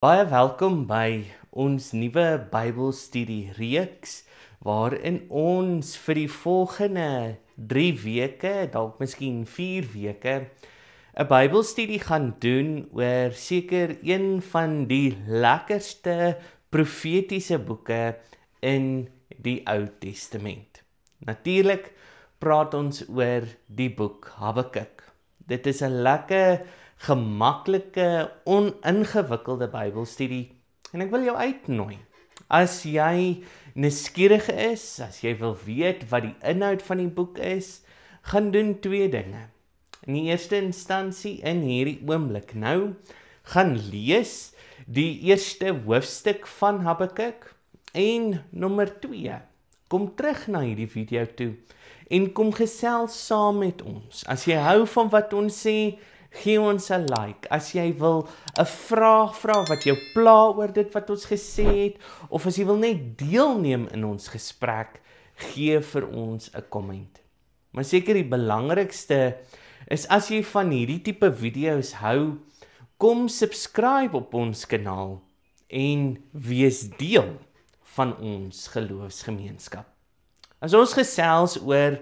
Baie welkom by ons nuwe Bybelstudie reeks waarin ons vir die volgende 3 weke, dalk miskien 4 weke, 'n Bybelstudie gaan doen oor seker een van die lekkerste profetiese boeke in die Ou Testament. Natuurlik praat ons oor die boek Habakuk. Dit is 'n lekker gemaklike, oningewikkelde Bybelstudie en ek wil jou uitnooi. As jy nuuskierig is, as jy wil weet wat die inhoud van die boek is, gaan doen 2 dinge. In die eerste instansie in hierdie oomblik nou, gaan lees die eerste hoofstuk van Habakuk en nommer 2, kom terug na hierdie video toe en kom gesels saam met ons. As jy hou van wat ons sê, gee ons 'n like. As jy wil 'n vraag vra wat jou pla oor dit wat ons gesê het, of as jy wil net deelneem in ons gesprek, gee vir ons 'n komment. Maar seker die belangrikste is as jy van hierdie tipe video's hou, kom subscribe op ons kanaal en wees deel van ons geloofsgemeenskap. As ons gesels oor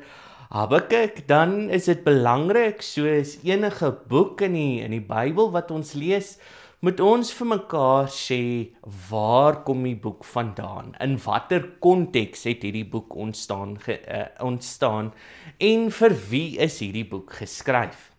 Habakuk, dan is dit belangrik, soos enige boek in die Bybel wat ons lees, moet ons vir mekaar sê, waar kom die boek vandaan? In watter konteks het hierdie boek ontstaan en vir wie is hierdie boek geskryf?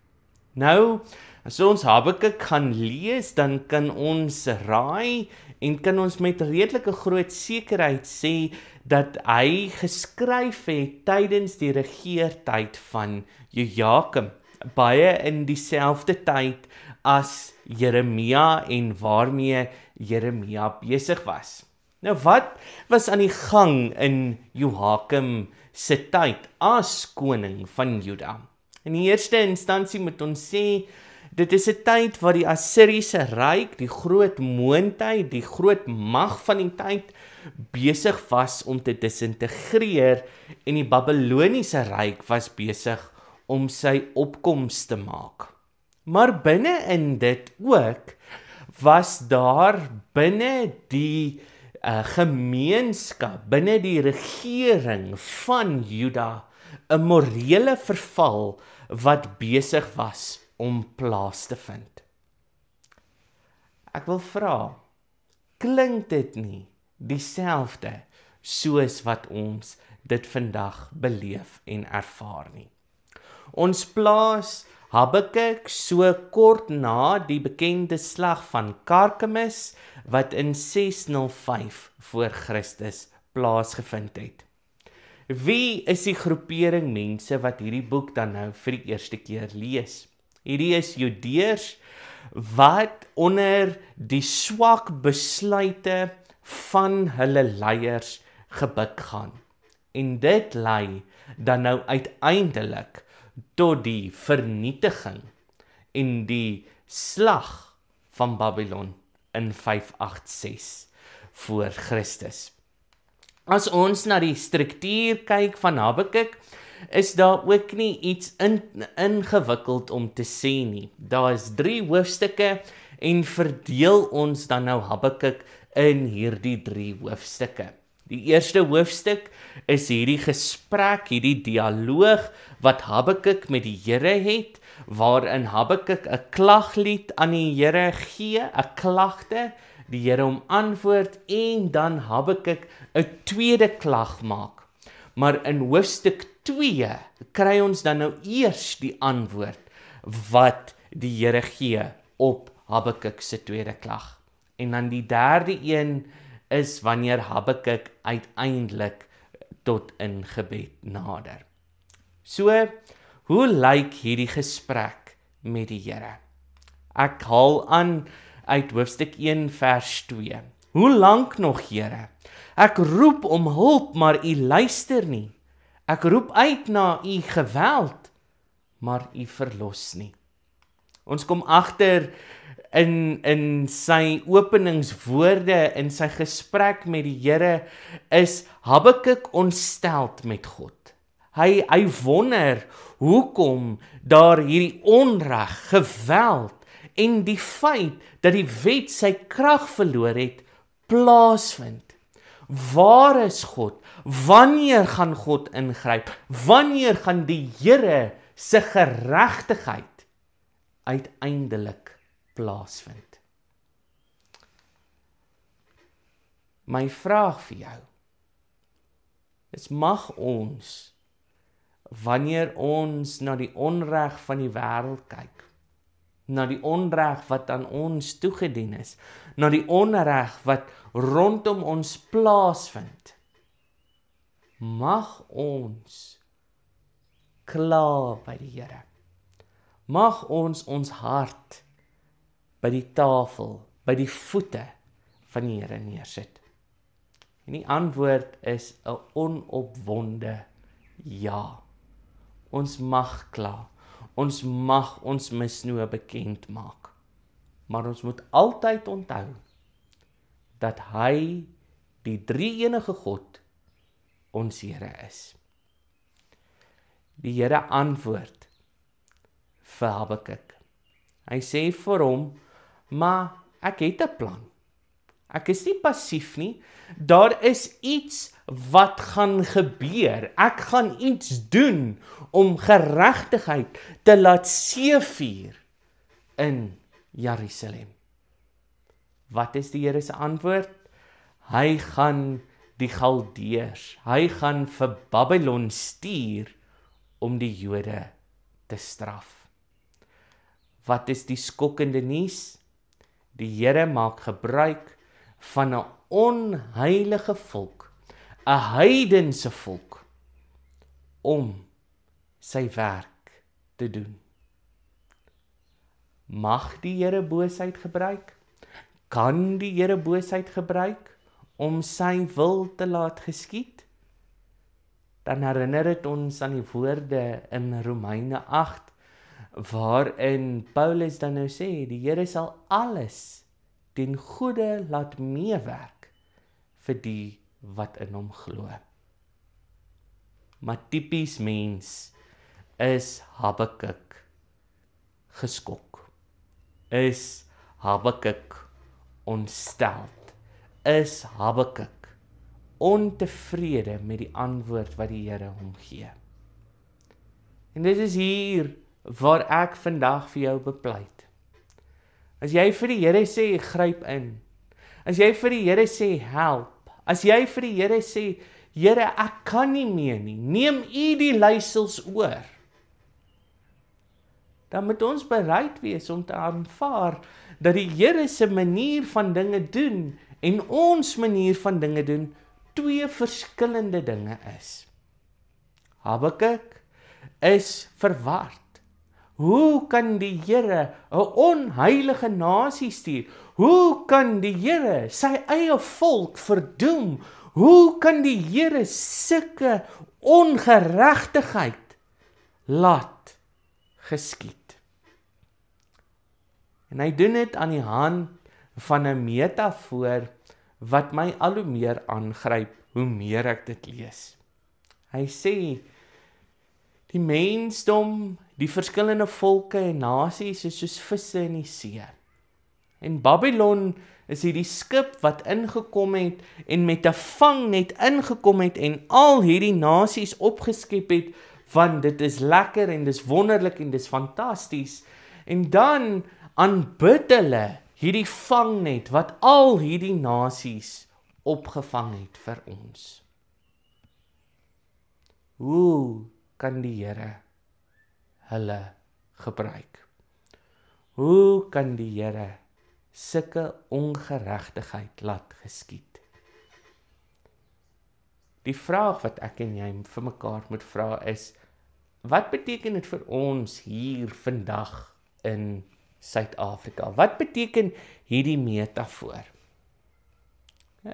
Nou, as ons Habakuk gaan lees, dan kan ons raai en kan ons met redelike groot sekerheid sê dat hy geskryf het tydens die regeertyd van Jojakim, baie in dieselfde tyd as Jeremia en waarmee Jeremia besig was. Nou wat was aan die gang in Jojakim se tyd as koning van Juda? In die eerste instansie moet ons sê, dit is 'n tyd waar die Assiriese ryk, die groot moondheid, die groot mag van die tyd, besig was om te disintegreer en die Babyloniese ryk was besig om sy opkoms te maak. Maar binne in dit ook was daar binne die gemeenskap, binne die regering van Juda 'n morele verval wat besig was om plaas te vind. Ek wil vra, klink dit nie dieselfde soos wat ons dit vandag beleef en ervaar nie? Ons plaas Habakuk so kort na die bekende slag van Karkemis wat in 605 voor Christus plaasgevind het. Wie is die groepering mense wat hierdie boek dan nou vir die eerste keer lees? Hierdie is Judeërs wat onder die swak besluite van hulle leiers gebuk gaan. En dit lei dan nou uiteindelik tot die vernietiging en die slag van Babylon in 586 voor Christus. As ons na die struktuur kyk van Habakuk, is daar ook nie iets ingewikkeld om te sê nie. Daar is 3 hoofstukke en verdeel ons dan nou Habakuk in hierdie 3 hoofstukke. Die eerste hoofstuk is hierdie gesprek, hierdie dialoog wat Habakuk met die Here het, waarin Habakuk 'n klaglied aan die Here gee, 'n klagte, die Here hom antwoord en dan Habakuk 'n tweede klag maak. Maar in hoofstuk 2 kry ons dan nou eers die antwoord wat die Here gee op Habakuk se tweede klag. En dan die derde een is wanneer Habakuk uiteindelik tot in gebed nader. So, hoe lyk hierdie gesprek met die Here? Ek haal aan uit hoofstuk 1 vers 2. Hoe lank nog, Here? Ek roep om hulp, maar U luister nie. Ek roep uit na U geweld, maar U verlos nie. Ons kom agter in sy openingswoorde, in sy gesprek met die Here, is Habakuk ontsteld met God. Hy wonder hoekom daar hierdie onreg, geweld en die feit dat die wet sy krag verloor het, plaasvind. Waar is God? Wanneer gaan God ingryp? Wanneer gaan die Here se geregtigheid uiteindelik plaasvind? My vraag vir jou is, mag ons, wanneer ons na die onreg van die wêreld kyk, na die onreg wat aan ons toegedien is, na die onreg wat rondom ons plaasvind, mag ons kla by die Here. Mag ons ons hart by die tafel, by die voete van die Here neersit. En die antwoord is 'n onopwonde ja. Ons mag kla. Ons mag ons misnoë bekend maak. Maar ons moet altyd onthou dat hy, die drie-enige God, ons Here is. Die Here antwoord vir Habakuk. Hy sê vir hom, maar ek het 'n plan. Ek is nie passief nie. Daar is iets wat gaan gebeur. Ek gaan iets doen om geregtigheid te laat seëvier in Jerusalem. Wat is die Here se antwoord? Hy gaan die Galdeërs, hy gaan vir Babylon stuur om die Jode te straf. Wat is die skokkende nuus? Die Here maak gebruik van 'n onheilige volk, 'n heidense volk, om sy werk te doen. Mag die Here boosheid gebruik? Kan die Here boosheid gebruik om sy wil te laat geskied? Dan herinner dit ons aan die woorde in Romeine 8, waarin Paulus dan nou sê, die Here sal alles ten goeie laat meewerk vir die wat in hom glo. Maar tipies mens is Habakuk geskok. Is Habakuk ontsteld? Is Habakuk ontevrede met die antwoord wat die Here hom gee? En dit is hier waar ek vandag vir jou bepleit. As jy vir die Here sê, gryp in. As jy vir die Here sê, help. As jy vir die Here sê, Here, ek kan nie meer nie, neem U die leiersels oor. Dan moet ons bereid wees om te aanvaar dat die Here se manier van dinge doen en ons manier van dinge doen twee verskillende dinge is. Habakuk is verward. Hoe kan die Here 'n onheilige nasie stuur? Hoe kan die Here sy eie volk verdoem? Hoe kan die Here sulke ongeregtigheid laat geskied? En hy doen dit aan die hand van 'n metafoor wat my al hoe meer aangryp hoe meer ek dit lees. Hy sê, die mensdom, die verskillende volke en nasies is soos visse in die see. En Babylon is hierdie skip wat ingekom het en met 'n vangnet ingekom het en al hierdie nasies opgeskep het, want dit is lekker en dis wonderlik en dis fantasties. En dan aanbid hulle hierdie vangnet wat al hierdie nasies opgevang het vir ons. Hoe kan die Here hulle gebruik? Hoe kan die Here sulke ongeregtigheid laat geskied? Die vraag wat ek en jy vir mekaar moet vra is, wat beteken dit vir ons hier vandag in Suid-Afrika? Wat beteken hierdie metafoor?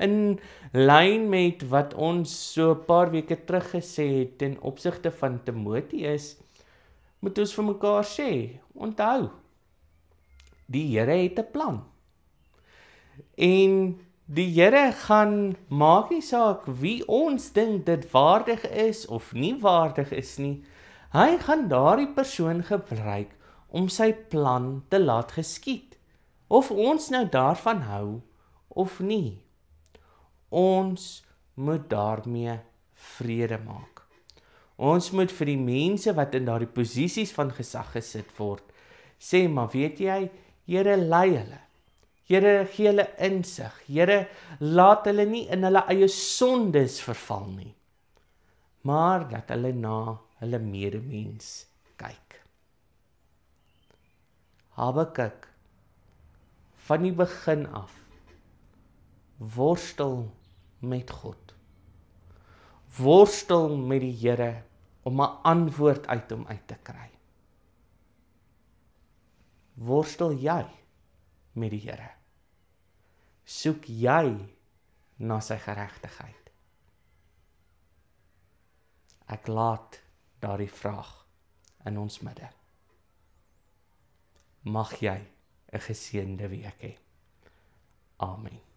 In lyn met wat ons so 'n paar weke terug gesê het ten opsigte van Timoteus, moet ons vir mekaar sê, onthou, die Here het 'n plan. En die Here gaan, maak nie saak wie ons dink dit waardig is of nie waardig is nie, hy gaan daardie persoon gebruik om sy plan te laat geskied, of ons nou daarvan hou of nie. Ons moet daarmee vrede maak. Ons moet vir die mense wat in daardie posisies van gesag gesit word, sê, maar weet jy, Here lei hulle. Here gee hulle insig. Here laat hulle nie in hulle eie sondes verval nie, maar dat hulle na hulle medemens kyk. Habakuk, van die begin af, worstel met God. Worstel met die Here om 'n antwoord uit hom uit te kry. Worstel jy met die Here? Soek jy na sy geregtigheid? Ek laat daardie vraag in ons midde. Mag jy 'n geseënde week hê. Amen.